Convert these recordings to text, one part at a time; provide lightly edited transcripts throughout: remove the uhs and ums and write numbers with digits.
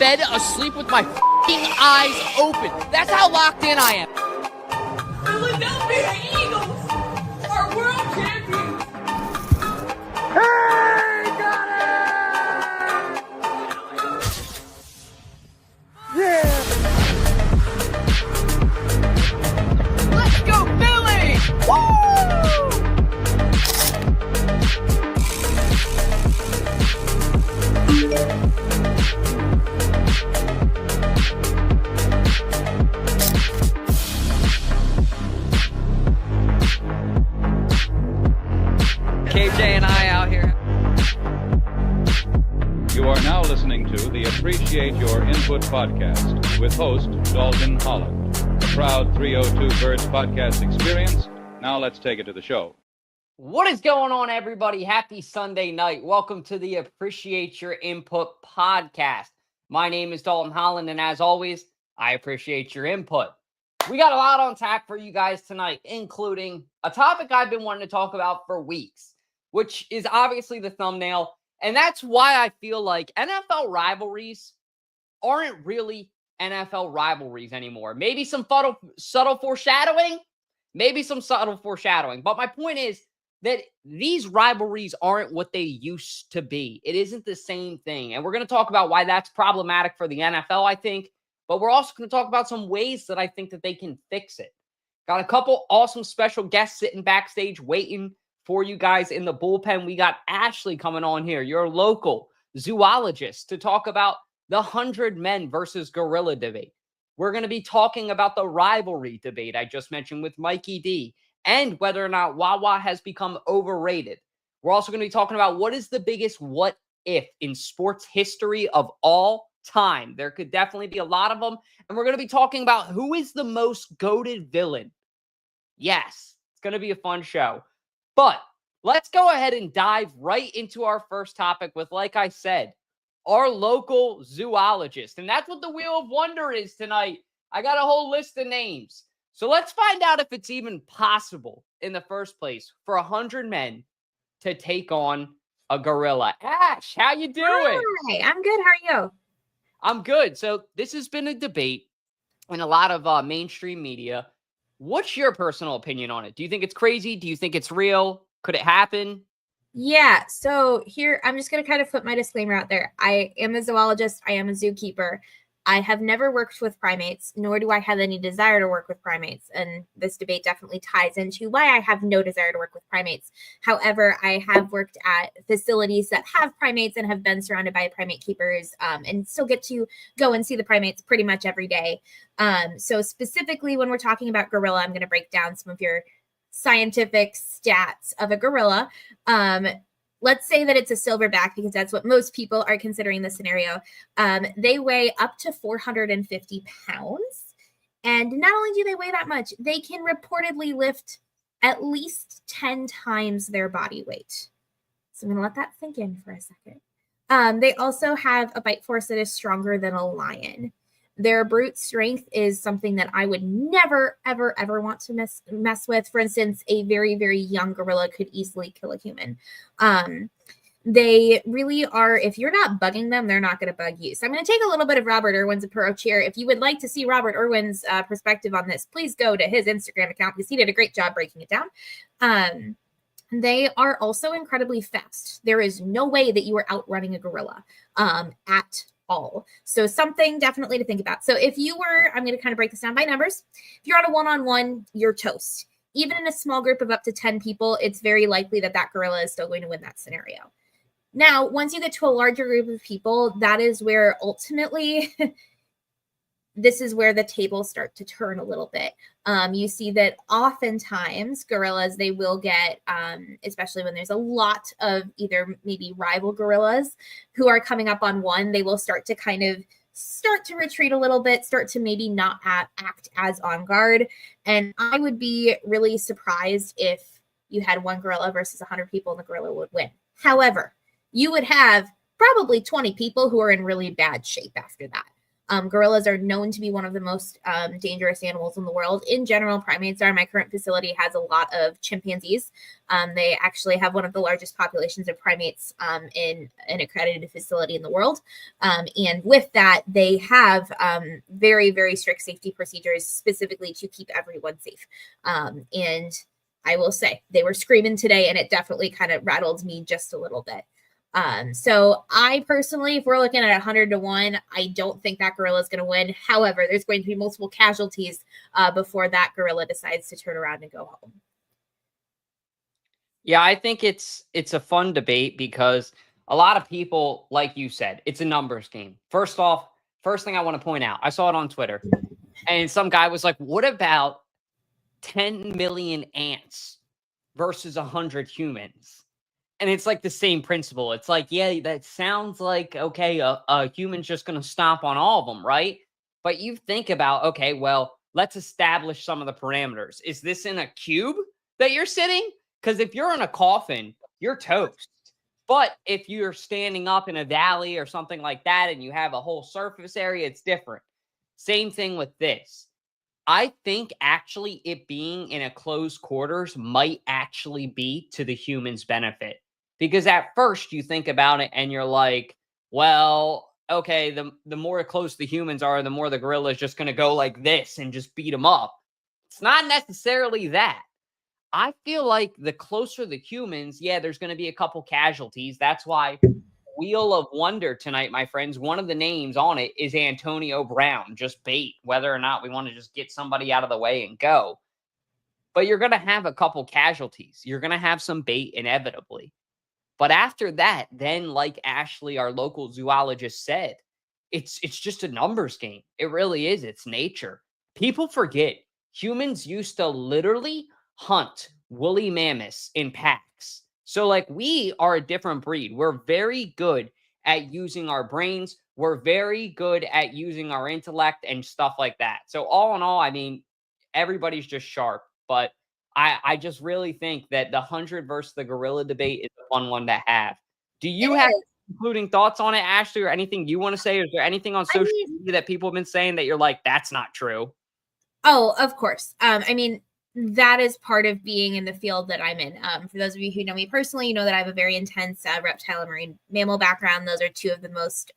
bed asleep with my f***ing eyes open. That's how locked in I am. Philadelphia Eagles are world champions. Hey, got it! Yeah! Let's go, Philly! Woo! KJ and I out here. You are now listening to the Appreciate Your Input podcast with host Dalton Holland. A proud 302 Birds podcast experience. Now let's take it to the show. What is going on, everybody? Happy Sunday night. Welcome to the Appreciate Your Input podcast. My name is Dalton Holland, and as always, I appreciate your input. We got a lot on tap for you guys tonight, including a topic I've been wanting to talk about for weeks, which is obviously the thumbnail. And that's why I feel like NFL rivalries aren't really NFL rivalries anymore. Maybe some subtle foreshadowing. But my point is that these rivalries aren't what they used to be. It isn't the same thing. And we're going to talk about why that's problematic for the NFL, I think. But we're also going to talk about some ways that I think that they can fix it. Got a couple awesome special guests sitting backstage waiting for you guys in the bullpen. We got Ashley coming on here, your local zoologist, to talk about the 100 men versus gorilla debate. We're going to be talking about the rivalry debate I just mentioned with Mikey D and whether or not Wawa has become overrated. We're also going to be talking about what is the biggest what if in sports history of all time. There could definitely be a lot of them. And we're going to be talking about who is the most goated villain. Yes, it's going to be a fun show. But let's go ahead and dive right into our first topic with, like I said, our local zoologist. And that's what the Wheel of Wonder is tonight. I got a whole list of names. So let's find out if it's even possible in the first place for 100 men to take on a gorilla. Ash, how you doing? Hi, I'm good. How are you? I'm good. So this has been a debate in a lot of mainstream media. What's your personal opinion on it? Do you think it's crazy? Do you think it's real? Could it happen? Yeah. So here, I'm just going to kind of put my disclaimer out there. I am a zoologist. I am a zookeeper. I have never worked with primates, nor do I have any desire to work with primates. And this debate definitely ties into why I have no desire to work with primates. However, I have worked at facilities that have primates and have been surrounded by primate keepers and still get to go and see the primates pretty much every day. So specifically, when we're talking about gorilla, I'm going to break down some of your scientific stats of a gorilla. Let's say that it's a silverback because that's what most people are considering the scenario. They weigh up to 450 pounds. And not only do they weigh that much, they can reportedly lift at least 10 times their body weight. So I'm going to let that sink in for a second. They also have a bite force that is stronger than a lion. Their brute strength is something that I would never, ever, ever want to mess with. For instance, a very, very young gorilla could easily kill a human. They really are, if you're not bugging them, they're not going to bug you. So I'm going to take a little bit of Robert Irwin's approach here. If you would like to see Robert Irwin's perspective on this, please go to his Instagram account because he did a great job breaking it down. They are also incredibly fast. There is no way that you are outrunning a gorilla at all. So something definitely to think about. So if you were, I'm going to kind of break this down by numbers. If you're on a one-on-one, you're toast. Even in a small group of up to 10 people, it's very likely that that gorilla is still going to win that scenario. Now, once you get to a larger group of people, that is where ultimately this is where the tables start to turn a little bit. You see that oftentimes gorillas, they will get, especially when there's a lot of either maybe rival gorillas who are coming up on one, they will start to retreat a little bit, start to maybe not act as on guard. And I would be really surprised if you had one gorilla versus 100 people and the gorilla would win. However, you would have probably 20 people who are in really bad shape after that. Gorillas are known to be one of the most dangerous animals in the world. In general, primates are. My current facility has a lot of chimpanzees. They actually have one of the largest populations of primates in an accredited facility in the world. And with that, they have very, very strict safety procedures specifically to keep everyone safe. And I will say they were screaming today, and it definitely kind of rattled me just a little bit. So I personally, if we're looking at 100-1, I don't think that gorilla is going to win. However, there's going to be multiple casualties before that gorilla decides to turn around and go home. Yeah, I think it's a fun debate because a lot of people, like you said, it's a numbers game. First off, first thing I want to point out, I saw it on Twitter, and some guy was like, what about 10 million ants versus 100 humans? And it's like the same principle. It's like, yeah, that sounds like, okay, a human's just going to stomp on all of them, right? But you think about, okay, well, let's establish some of the parameters. Is this in a cube that you're sitting? Because if you're in a coffin, you're toast. But if you're standing up in a valley or something like that and you have a whole surface area, it's different. Same thing with this. I think actually it being in a closed quarters might actually be to the human's benefit. Because at first you think about it and you're like, well, okay, the more close the humans are, the more the gorilla is just going to go like this and just beat them up. It's not necessarily that. I feel like the closer the humans, yeah, there's going to be a couple casualties. That's why Wheel of Wonder tonight, my friends, one of the names on it is Antonio Brown, just bait, whether or not we want to just get somebody out of the way and go. But you're going to have a couple casualties. You're going to have some bait inevitably. But after that, then like Ashley, our local zoologist, said, it's just a numbers game. It really is. It's nature. People forget humans used to literally hunt woolly mammoths in packs. So like we are a different breed. We're very good at using our brains. We're very good at using our intellect and stuff like that. So all in all, I mean, everybody's just sharp. But I just really think that the 100 versus the gorilla debate is a fun one to have. Do you have concluding thoughts on it, Ashley, or anything you want to say? Is there anything on social media that people have been saying that you're like, that's not true? Oh, of course. I mean, that is part of being in the field that I'm in. For those of you who know me personally, you know that I have a very intense reptile and marine mammal background. Those are two of the most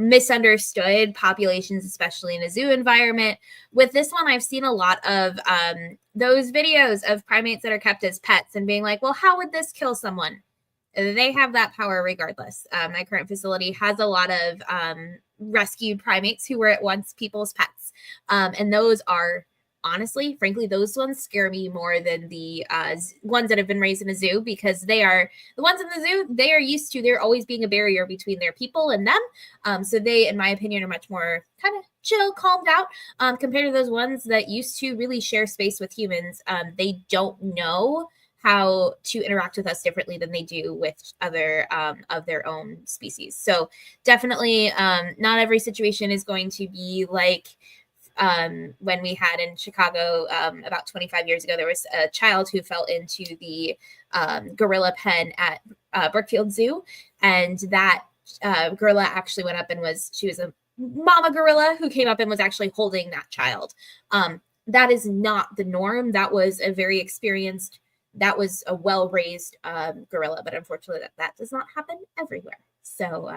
misunderstood populations, especially in a zoo environment. With this one, I've seen a lot of those videos of primates that are kept as pets and being like, well, how would this kill someone? They have that power regardless. My current facility has a lot of rescued primates who were at once people's pets. And those are, honestly, frankly, those ones scare me more than the ones that have been raised in a zoo, because they are the ones in the zoo. They are used to there always being a barrier between their people and them. So they, in my opinion, are much more kind of chill, calmed out compared to those ones that used to really share space with humans. They don't know how to interact with us differently than they do with other of their own species. So definitely not every situation is going to be like when we had in Chicago about 25 years ago. There was a child who fell into the gorilla pen at Brookfield Zoo, and that gorilla actually went up and she was a mama gorilla who came up and was actually holding that child. That is not the norm. That was a very experienced, that was a well-raised gorilla, but unfortunately that does not happen everywhere. So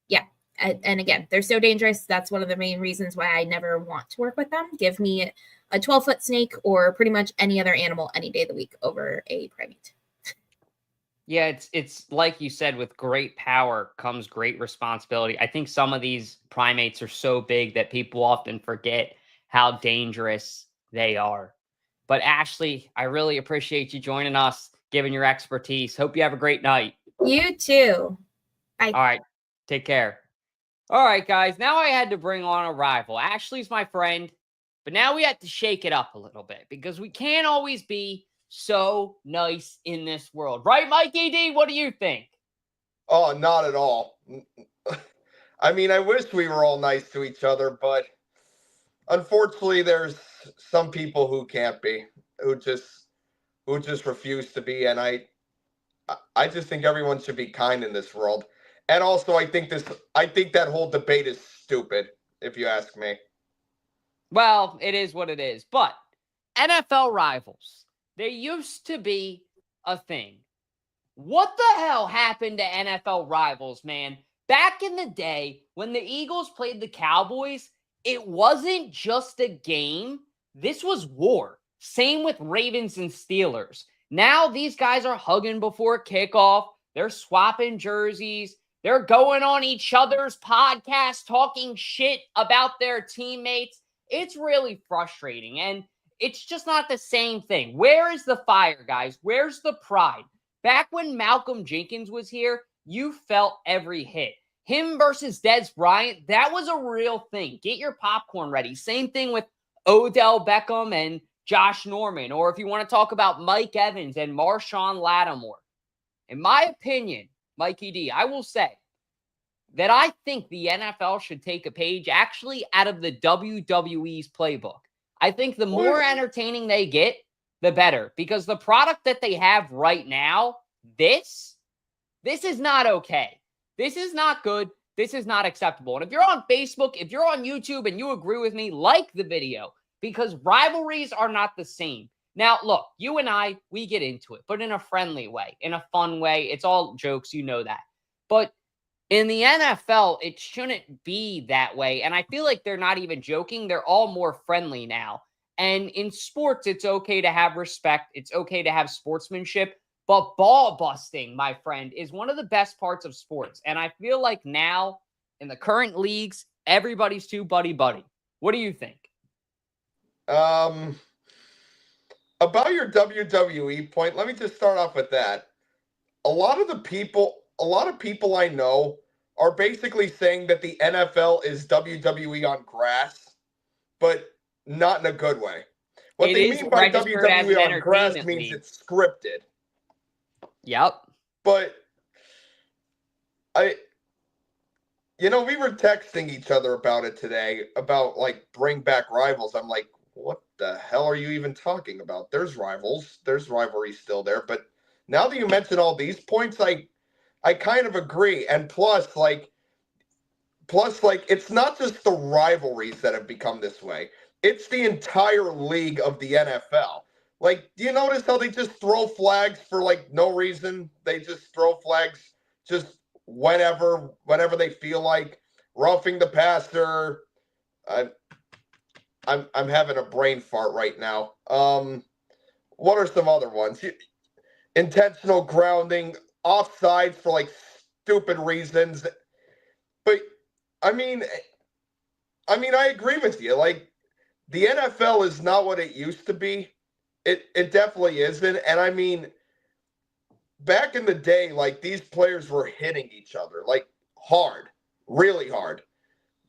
yeah. And again, they're so dangerous. That's one of the main reasons why I never want to work with them. Give me a 12-foot snake or pretty much any other animal any day of the week over a primate. Yeah, it's like you said, with great power comes great responsibility. I think some of these primates are so big that people often forget how dangerous they are. But Ashley, I really appreciate you joining us, giving your expertise. Hope you have a great night. You too. Bye. All right. Take care. All right, guys. Now I had to bring on a rival. Ashley's my friend, but now we had to shake it up a little bit because we can't always be so nice in this world. Right, Mikey D? What do you think? Oh, not at all. I mean, I wish we were all nice to each other, but unfortunately, there's some people who can't be, who just refuse to be, and I just think everyone should be kind in this world. And also, I think that whole debate is stupid, if you ask me. Well, it is what it is. But NFL rivals, they used to be a thing. What the hell happened to NFL rivals, man? Back in the day, when the Eagles played the Cowboys, it wasn't just a game. This was war. Same with Ravens and Steelers. Now these guys are hugging before kickoff. They're swapping jerseys. They're going on each other's podcasts, talking shit about their teammates. It's really frustrating, and it's just not the same thing. Where is the fire, guys? Where's the pride? Back when Malcolm Jenkins was here, you felt every hit. Him versus Dez Bryant, that was a real thing. Get your popcorn ready. Same thing with Odell Beckham and Josh Norman, or if you want to talk about Mike Evans and Marshawn Lattimore. In my opinion, Mikey D, I will say that I think the NFL should take a page actually out of the WWE's playbook. I think the more entertaining they get, the better, because the product that they have right now, this is not okay. This is not good. This is not acceptable. And if you're on Facebook, if you're on YouTube and you agree with me, like the video, because rivalries are not the same. Now, look, you and I, we get into it, but in a friendly way, in a fun way. It's all jokes, you know that. But in the NFL, it shouldn't be that way. And I feel like they're not even joking. They're all more friendly now. And in sports, it's okay to have respect. It's okay to have sportsmanship. But ball busting, my friend, is one of the best parts of sports. And I feel like now, in the current leagues, everybody's too buddy-buddy. What do you think? About your WWE point, let me just start off with that. A lot of people I know are basically saying that the NFL is WWE on grass, but not in a good way. What they mean by WWE on grass means it's scripted. Yep. But we were texting each other about it today, about like bring back rivals. I'm like, what the hell are you even talking about? There's rivals. There's rivalries still there. But now that you mention all these points, I kind of agree. And plus, it's not just the rivalries that have become this way. It's the entire league of the NFL. Like, do you notice how they just throw flags for like no reason? They just throw flags just whenever they feel like, roughing the passer. I'm having a brain fart right now. What are some other ones? Intentional grounding, offsides for like stupid reasons. But I mean, I agree with you. Like, the NFL is not what it used to be. It definitely isn't. And I mean, back in the day, like, these players were hitting each other, like, hard, really hard.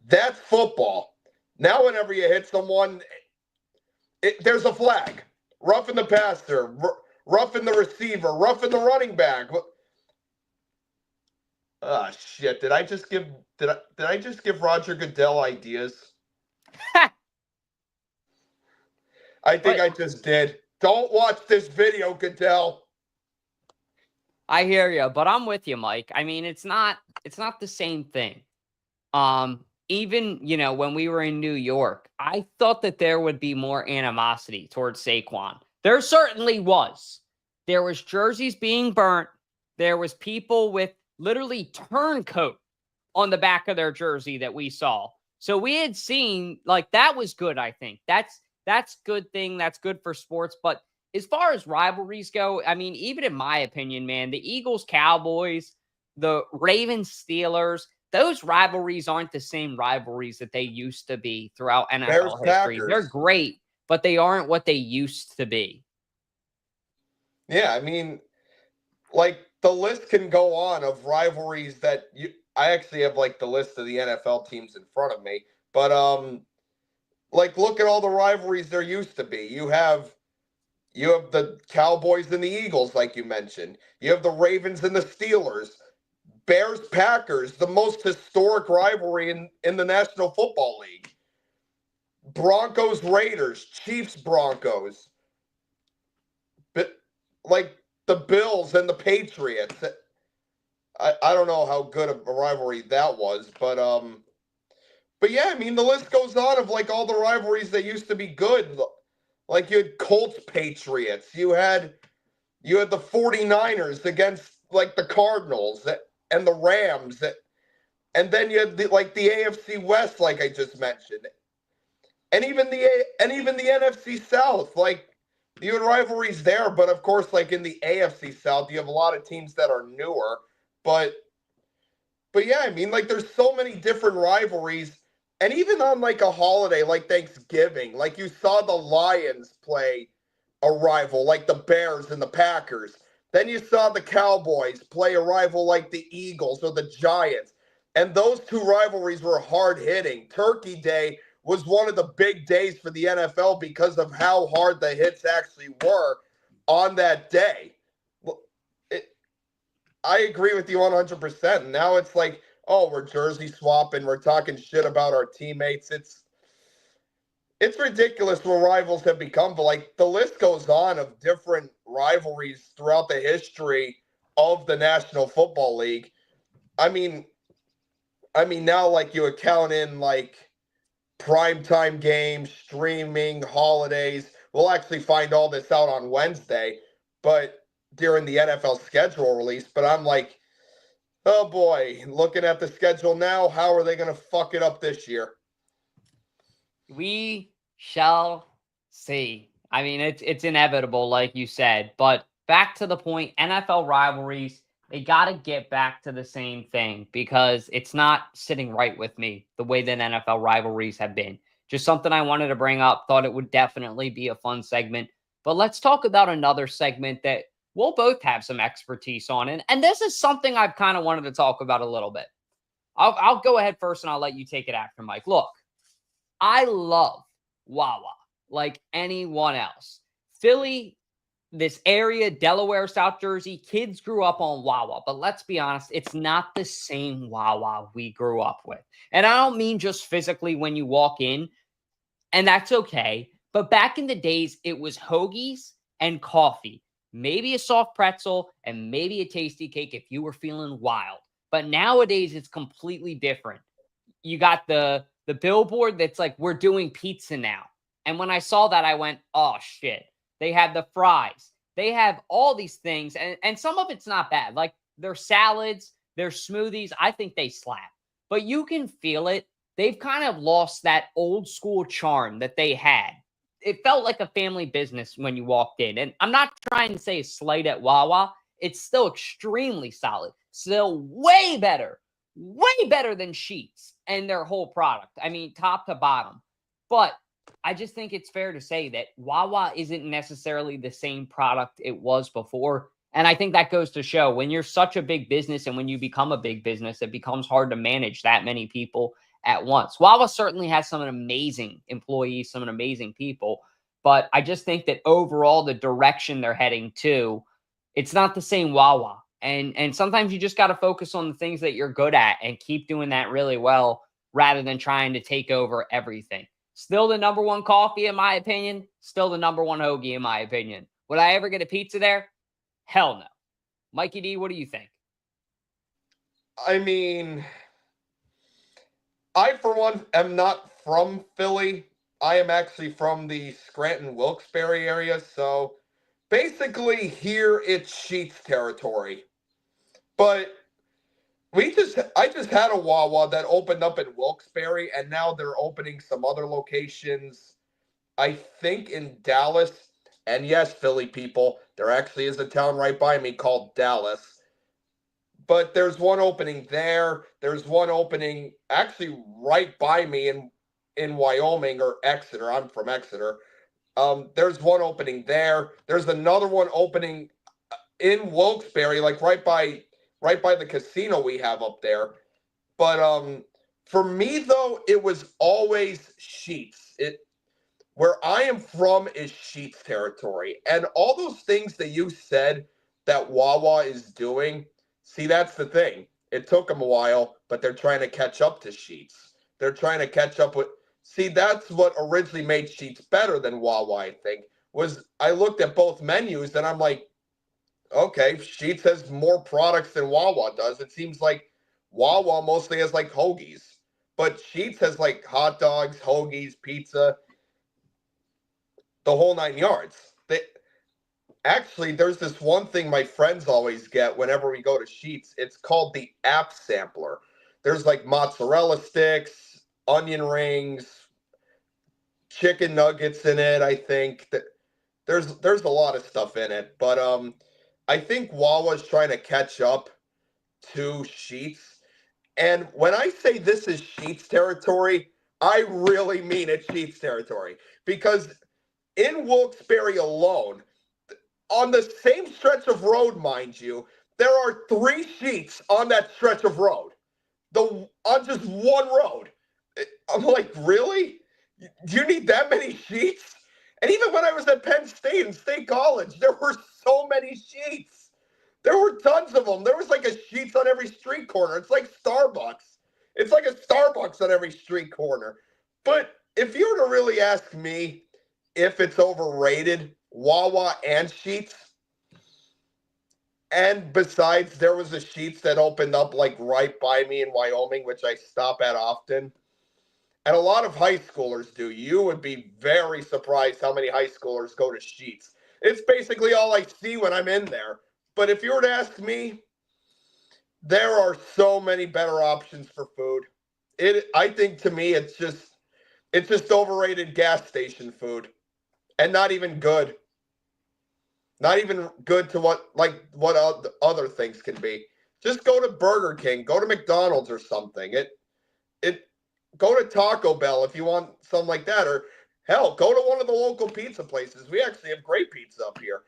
That's football. Now, whenever you hit someone, there's a flag. Roughing the passer, roughing the receiver, roughing the running back. Ah, shit! Did I just give Roger Goodell ideas? I think I just did. Don't watch this video, Goodell. I hear you, but I'm with you, Mike. I mean, it's not the same thing. Even, when we were in New York, I thought that there would be more animosity towards Saquon. There certainly was. There was jerseys being burnt. There was people with literally turncoat on the back of their jersey that we saw. So we had seen, like, that was good, I think. That's good thing. That's good for sports. But as far as rivalries go, I mean, even in my opinion, man, the Eagles, Cowboys, the Ravens, Steelers, those rivalries aren't the same rivalries that they used to be throughout NFL history. They're great, but they aren't what they used to be. Yeah, I mean, like, the list can go on of rivalries that I actually have, like, the list of the NFL teams in front of me. But, like, look at all the rivalries there used to be. You have the Cowboys and the Eagles, like you mentioned. You have the Ravens and the Steelers. Bears-Packers, the most historic rivalry in the National Football League. Broncos-Raiders, Chiefs-Broncos. Like, the Bills and the Patriots. I don't know how good of a rivalry that was, but But yeah, I mean, the list goes on of like all the rivalries that used to be good. Like you had Colts Patriots, you had the 49ers against like the Cardinals and the Rams, and then you had the AFC West, like I just mentioned, and even the NFC South. Like you had rivalries there, but of course, like in the AFC South, you have a lot of teams that are newer. But yeah, I mean, like there's so many different rivalries. And even on like a holiday like Thanksgiving, like you saw the Lions play a rival like the Bears and the Packers. Then you saw the Cowboys play a rival like the Eagles or the Giants. And those two rivalries were hard hitting. Turkey Day was one of the big days for the NFL because of how hard the hits actually were on that day. I agree with you 100%. Now it's like, oh, we're jersey swapping, we're talking shit about our teammates. It's ridiculous what rivals have become, but like the list goes on of different rivalries throughout the history of the National Football League. I mean now like you account in like primetime games, streaming, holidays. We'll actually find all this out on Wednesday, but during the NFL schedule release. But I'm like, oh boy, looking at the schedule now, how are they going to fuck it up this year? We shall see. I mean, it's inevitable, like you said. But back to the point, NFL rivalries, they got to get back to the same thing because it's not sitting right with me the way that NFL rivalries have been. Just something I wanted to bring up. Thought it would definitely be a fun segment. But let's talk about another segment that we'll both have some expertise on. And this is something I've kind of wanted to talk about a little bit. I'll go ahead first and I'll let you take it after, Mike. Look, I love Wawa like anyone else. Philly, this area, Delaware, South Jersey, kids grew up on Wawa. But let's be honest, it's not the same Wawa we grew up with. And I don't mean just physically when you walk in, and that's okay. But back in the days, it was hoagies and coffee, maybe a soft pretzel, and maybe a tasty cake if you were feeling wild. But nowadays, it's completely different. You got the billboard that's like, we're doing pizza now. And when I saw that, I went, oh, shit. They have the fries. They have all these things. And some of it's not bad. Like their salads, their smoothies, I think they slap. But you can feel it. They've kind of lost that old school charm that they had. It felt like a family business when you walked in. And I'm not trying to say a slight at Wawa. It's still extremely solid. Still way better than Sheetz and their whole product. I mean, top to bottom. But I just think it's fair to say that Wawa isn't necessarily the same product it was before. And I think that goes to show when you're such a big business and when you become a big business, it becomes hard to manage that many people at once. Wawa certainly has some amazing employees, some amazing people. But I just think that overall, the direction they're heading to, it's not the same Wawa. And sometimes you just got to focus on the things that you're good at and keep doing that really well rather than trying to take over everything. Still the number one coffee, in my opinion. Still the number one hoagie, in my opinion. Would I ever get a pizza there? Hell no. Mikey D, what do you think? I mean, I, for one, am not from Philly. I am actually from the Scranton-Wilkes-Barre area. So basically here it's Sheetz territory. But I just had a Wawa that opened up in Wilkes-Barre, and now they're opening some other locations, I think in Dallas. And yes, Philly people, there actually is a town right by me called Dallas. But there's one opening there. There's one opening actually right by me in Wyoming or Exeter. I'm from Exeter. There's one opening there. There's another one opening in Wilkes-Barre, like right by the casino we have up there. But for me, though, it was always Sheetz. Where I am from is Sheetz territory. And all those things that you said that Wawa is doing, see, that's the thing. It took them a while, but they're trying to catch up to Sheetz. They're trying to catch up with... See, that's what originally made Sheetz better than Wawa, I think, was I looked at both menus and I'm like, okay, Sheetz has more products than Wawa does. It seems like Wawa mostly has like hoagies. but Sheetz has like hot dogs, hoagies, pizza, the whole 9 yards. Actually, there's this one thing my friends always get whenever we go to Sheetz. It's called the app sampler. There's like mozzarella sticks, onion rings, chicken nuggets in it. I think that there's a lot of stuff in it, but I think Wawa's trying to catch up to Sheetz. And when I say this is Sheetz territory, I really mean it's Sheetz territory, because in Wilkes-Barre alone, on the same stretch of road, mind you, there are 3 Sheetz on that stretch of road. On just one road. I'm like, really? Do you need that many Sheetz? And even when I was at Penn State and State College, there were so many Sheetz. There were tons of them. There was like a Sheetz on every street corner. It's like Starbucks. It's like a Starbucks on every street corner. But if you were to really ask me if it's overrated, Wawa and Sheetz, and besides, there was a Sheetz that opened up like right by me in Wyoming, which I stop at often. And a lot of high schoolers do. You would be very surprised how many high schoolers go to Sheetz. It's basically all I see when I'm in there. But if you were to ask me, there are so many better options for food. I think to me, it's just overrated gas station food, and not even good. Not even good to what other things can be. Just go to Burger King, go to McDonald's or something. Go to Taco Bell if you want something like that, or hell, go to one of the local pizza places. We actually have great pizza up here.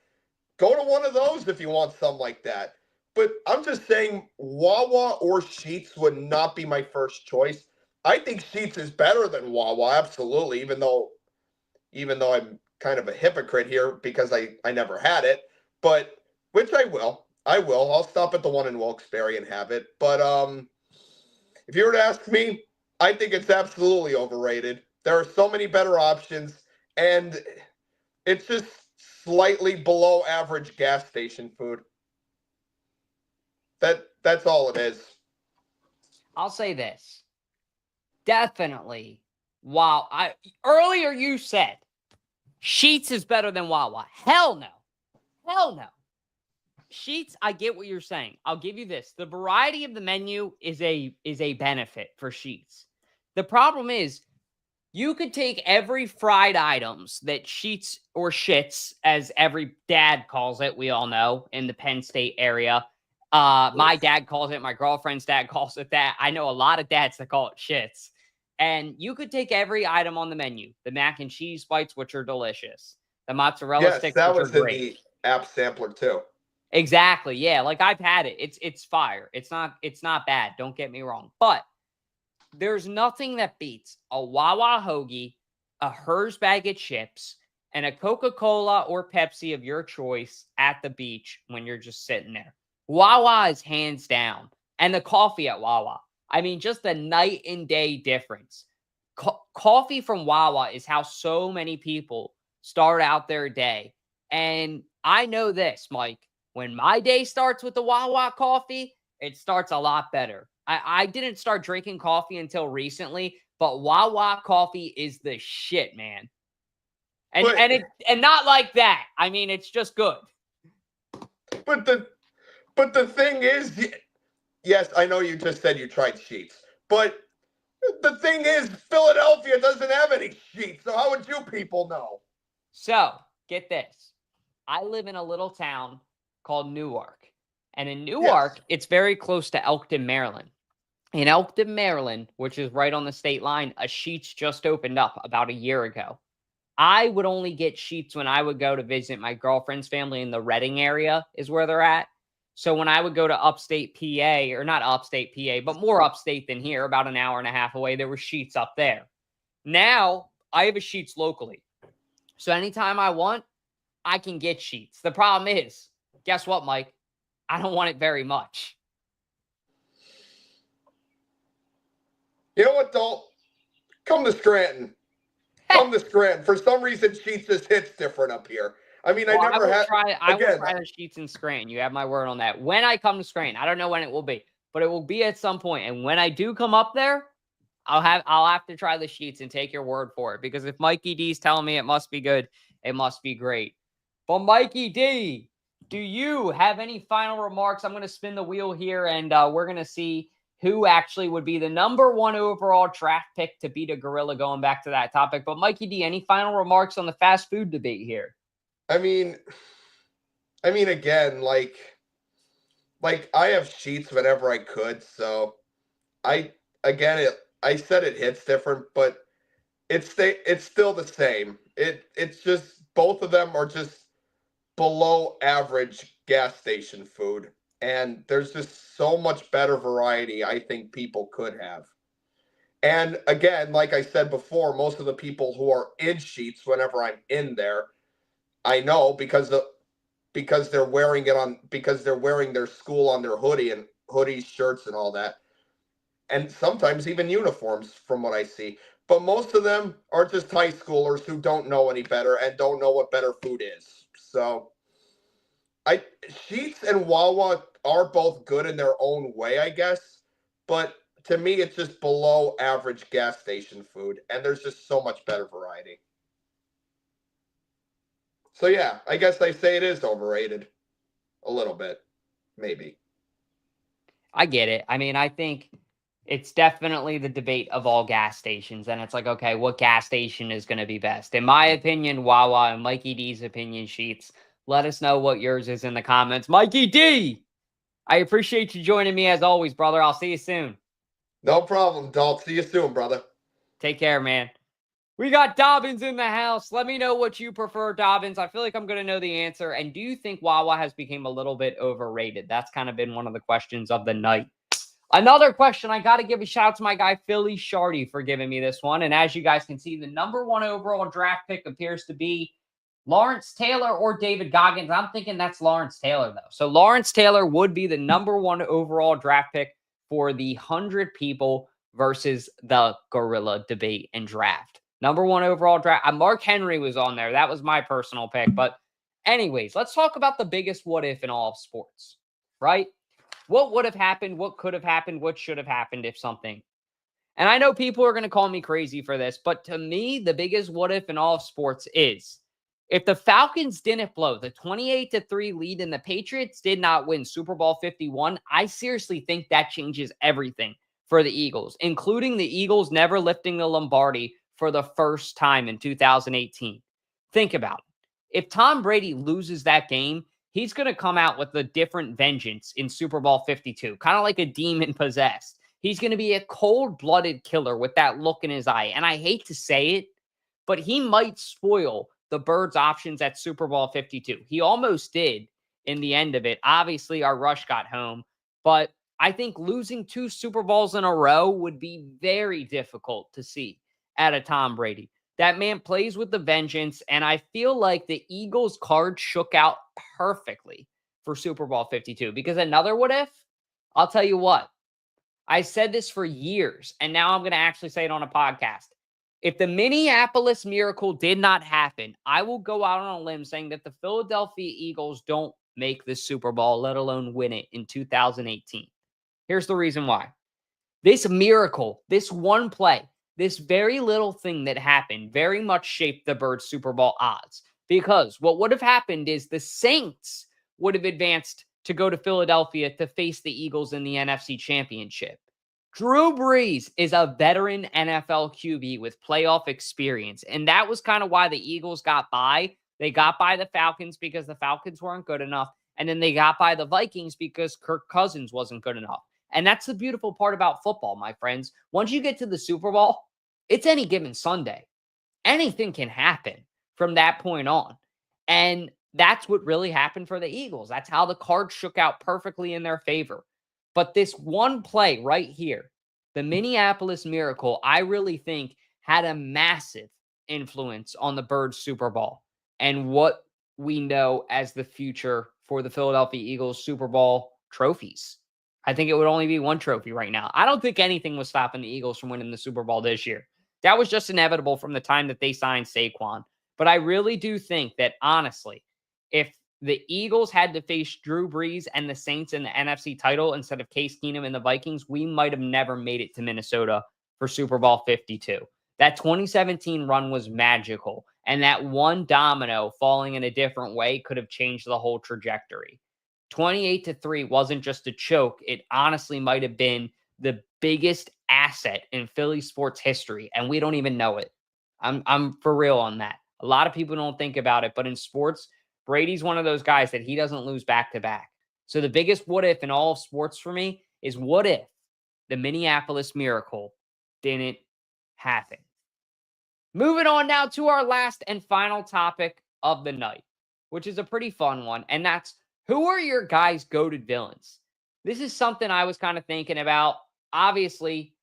Go to one of those if you want something like that. But I'm just saying, Wawa or Sheetz would not be my first choice. I think Sheetz is better than Wawa, absolutely, even though I'm kind of a hypocrite here because I never had it, but which I will. I'll stop at the one in Wilkes-Barre and have it. But if you were to ask me, I think it's absolutely overrated. There are so many better options, and it's just slightly below average gas station food. That's all it is. I'll say this. Definitely. Wow. Earlier you said Sheetz is better than Wawa. Hell no. Hell no. Sheetz, I get what you're saying. I'll give you this. The variety of the menu is a benefit for Sheetz. The problem is you could take every fried items that Sheetz or Shits, as every dad calls it, we all know, in the Penn State area. My dad calls it, my girlfriend's dad calls it that. I know a lot of dads that call it Shits. And you could take every item on the menu. The mac and cheese bites, which are delicious. The mozzarella sticks, that which was are in great. the app sampler too. Exactly. Yeah. Like I've had it. It's fire. It's not bad. Don't get me wrong. But there's nothing that beats a Wawa hoagie, a Hers bag of chips, and a Coca-Cola or Pepsi of your choice at the beach when you're just sitting there. Wawa is hands down. And the coffee at Wawa. I mean, just the night and day difference. Coffee from Wawa is how so many people start out their day. And I know this, Mike. When my day starts with the Wawa coffee, it starts a lot better. I didn't start drinking coffee until recently, but Wawa coffee is the shit, man. And not like that. I mean, it's just good. But the thing is, yes, I know you just said you tried Sheetz, but the thing is, Philadelphia doesn't have any Sheetz, so how would you people know? So, get this. I live in a little town called Newark. And in Newark, It's very close to Elkton, Maryland. In Elkton, Maryland, which is right on the state line, a Sheetz just opened up about a year ago. I would only get Sheetz when I would go to visit my girlfriend's family in the Reading area is where they're at. So when I would go to upstate PA, or not upstate PA, but more upstate than here, about an hour and a half away, there were Sheetz up there. Now, I have a Sheetz locally. So anytime I want, I can get Sheetz. The problem is, guess what, Mike? I don't want it very much. You know what, Dalt? Come to Scranton. Come to Scranton. For some reason, Sheetz just hits different up here. I mean, Well, I will try the Sheetz in Scranton. You have my word on that. When I come to Scranton, I don't know when it will be, but it will be at some point. And when I do come up there, I'll have to try the sheets and take your word for it, because if Mikey D's telling me it must be good, it must be great. But Mikey D, do you have any final remarks? I'm going to spin the wheel here, and we're going to see who actually would be the number 1 overall draft pick to beat a gorilla, going back to that topic. But Mikey D, any final remarks on the fast food debate here? I mean, again, like I have sheets whenever I could, so I said it hits different, but it's still the same. It's just both of them are just below average gas station food, and there's just so much better variety I think people could have. And again, like I said before, most of the people who are in sheets whenever I'm in there, I know because they're wearing their school on their hoodies, shirts, and all that. And sometimes even uniforms from what I see. But most of them are just high schoolers who don't know any better and don't know what better food is. So Sheetz and Wawa are both good in their own way, I guess. But to me, it's just below average gas station food. And there's just so much better variety. So yeah, I guess I say it is overrated. A little bit. Maybe. I get it. I mean, I think it's definitely the debate of all gas stations. And it's like, okay, what gas station is going to be best? In my opinion, Wawa. And Mikey D's opinion, Sheetz. Let us know what yours is in the comments. Mikey D, I appreciate you joining me as always, brother. I'll see you soon. No problem, Dalt. See you soon, brother. Take care, man. We got Dobbins in the house. Let me know what you prefer, Dobbins. I feel like I'm going to know the answer. And do you think Wawa has become a little bit overrated? That's kind of been one of the questions of the night. Another question, I got to give a shout out to my guy, Philly Shardy, for giving me this one. And as you guys can see, the number 1 overall draft pick appears to be Lawrence Taylor or David Goggins. I'm thinking that's Lawrence Taylor, though. So Lawrence Taylor would be the number 1 overall draft pick for the 100 people versus the gorilla debate and draft. Number 1 overall draft. Mark Henry was on there. That was my personal pick. But anyways, let's talk about the biggest what if in all of sports, right? What would have happened? What could have happened? What should have happened if something? And I know people are going to call me crazy for this, but to me, the biggest what if in all of sports is if the Falcons didn't blow the 28-3 lead and the Patriots did not win Super Bowl 51, I seriously think that changes everything for the Eagles, including the Eagles never lifting the Lombardi for the first time in 2018. Think about it. If Tom Brady loses that game, he's going to come out with a different vengeance in Super Bowl 52, kind of like a demon possessed. He's going to be a cold-blooded killer with that look in his eye. And I hate to say it, but he might spoil the Birds' options at Super Bowl 52. He almost did in the end of it. Obviously, our rush got home, but I think losing 2 Super Bowls in a row would be very difficult to see at a Tom Brady. That man plays with the vengeance, and I feel like the Eagles card shook out perfectly for Super Bowl 52. Because another what if? I'll tell you what. I said this for years, and now I'm going to actually say it on a podcast. If the Minneapolis Miracle did not happen, I will go out on a limb saying that the Philadelphia Eagles don't make the Super Bowl, let alone win it in 2018. Here's the reason why. This miracle, this one play, this very little thing that happened very much shaped the Birds' Super Bowl odds. Because what would have happened is the Saints would have advanced to go to Philadelphia to face the Eagles in the NFC Championship. Drew Brees is a veteran NFL QB with playoff experience, and that was kind of why the Eagles got by. They got by the Falcons because the Falcons weren't good enough, and then they got by the Vikings because Kirk Cousins wasn't good enough. And that's the beautiful part about football, my friends. Once you get to the Super Bowl, it's any given Sunday. Anything can happen from that point on. And that's what really happened for the Eagles. That's how the card shook out perfectly in their favor. But this one play right here, the Minneapolis Miracle, I really think had a massive influence on the Birds' Super Bowl and what we know as the future for the Philadelphia Eagles Super Bowl trophies. I think it would only be one trophy right now. I don't think anything was stopping the Eagles from winning the Super Bowl this year. That was just inevitable from the time that they signed Saquon. But I really do think that, honestly, if the Eagles had to face Drew Brees and the Saints in the NFC title instead of Case Keenum and the Vikings, we might have never made it to Minnesota for Super Bowl 52. That 2017 run was magical, and that one domino falling in a different way could have changed the whole trajectory. 28-3 wasn't just a choke. It honestly might have been the biggest asset in Philly sports history, and we don't even know it. I'm for real on that. A lot of people don't think about it, but in sports, Brady's one of those guys that he doesn't lose back-to-back. So the biggest what if in all of sports for me is what if the Minneapolis Miracle didn't happen. Moving on now to our last and final topic of the night, which is a pretty fun one, and that's who are your guys' goated villains? This is something I was kind of thinking about. Obviously,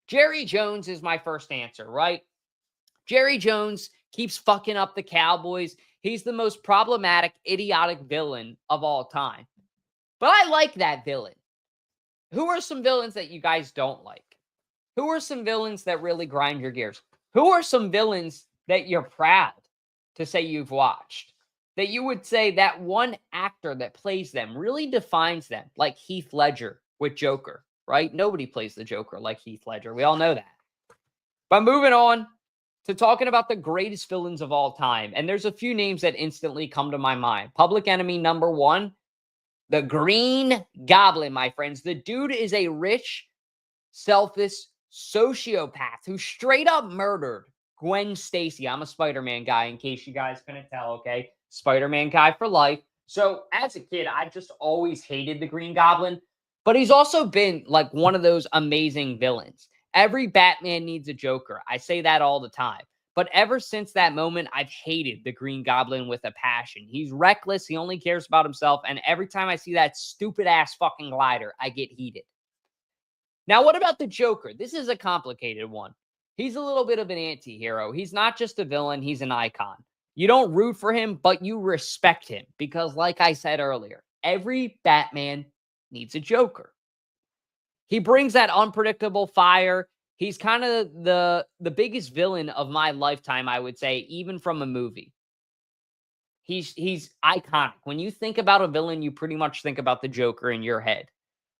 Jerry Jones is my first answer, right? Jerry Jones keeps fucking up the Cowboys. He's the most problematic, idiotic villain of all time. But I like that villain. Who are some villains that you guys don't like? Who are some villains that really grind your gears? Who are some villains that you're proud to say you've watched? That you would say that one actor that plays them really defines them, like Heath Ledger with Joker, right? Nobody plays the Joker like Heath Ledger. We all know that. But moving on to talking about the greatest villains of all time. And there's a few names that instantly come to my mind. Public Enemy number one, the Green Goblin, my friends. The dude is a rich, selfish sociopath who straight up murdered Gwen Stacy. I'm a Spider-Man guy, in case you guys couldn't tell, okay? Spider-Man guy for life. So as a kid, I just always hated the Green Goblin. But he's also been like one of those amazing villains. Every Batman needs a Joker. I say that all the time. But ever since that moment, I've hated the Green Goblin with a passion. He's reckless. He only cares about himself. And every time I see that stupid-ass fucking glider, I get heated. Now, what about the Joker? This is a complicated one. He's a little bit of an anti-hero. He's not just a villain. He's an icon. You don't root for him, but you respect him. Because like I said earlier, every Batman needs a Joker. He brings that unpredictable fire. He's kind of the biggest villain of my lifetime, I would say, even from a movie. He's iconic. When you think about a villain, you pretty much think about the Joker in your head.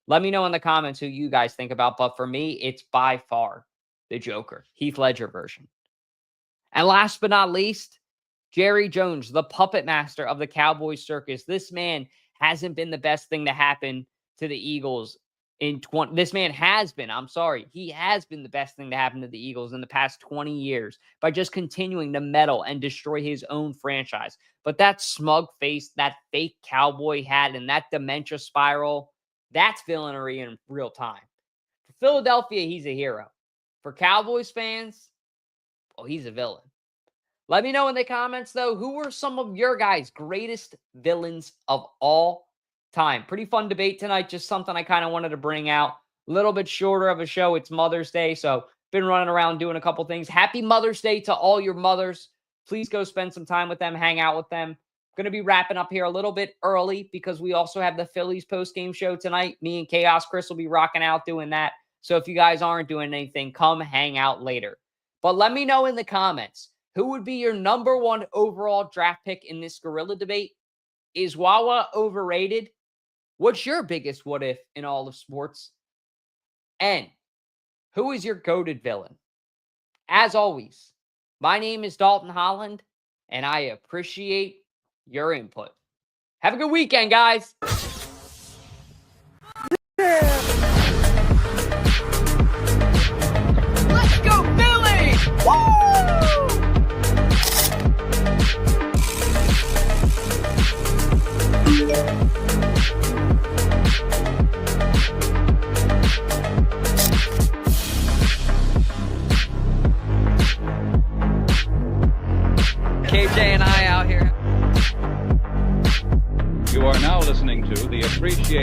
Let me know in the comments who you guys think about, but for me, it's by far the Joker, Heath Ledger version. And last but not least, Jerry Jones, the puppet master of the Cowboys circus. This man hasn't been the best thing to happen to the Eagles this man has been, he has been the best thing to happen to the Eagles in the past 20 years by just continuing to meddle and destroy his own franchise. But that smug face, that fake cowboy hat, and that dementia spiral, that's villainy in real time. For Philadelphia, he's a hero. For Cowboys fans, well, he's a villain. Let me know in the comments, though, who were some of your guys' greatest villains of all time. Pretty fun debate tonight. Just something I kind of wanted to bring out. A little bit shorter of a show. It's Mother's Day, so been running around doing a couple things. Happy Mother's Day to all your mothers. Please go spend some time with them, hang out with them. Going to be wrapping up here a little bit early because we also have the Phillies post-game show tonight. Me and Chaos Chris will be rocking out doing that. So if you guys aren't doing anything, come hang out later. But let me know in the comments, who would be your number one overall draft pick in this gorilla debate? Is Wawa overrated? What's your biggest what if in all of sports? And who is your goated villain? As always, my name is Dalton Holland, and I appreciate your input. Have a good weekend, guys. Let's go, Philly! Woo! KJ and I out here. You are now listening to the Appreciate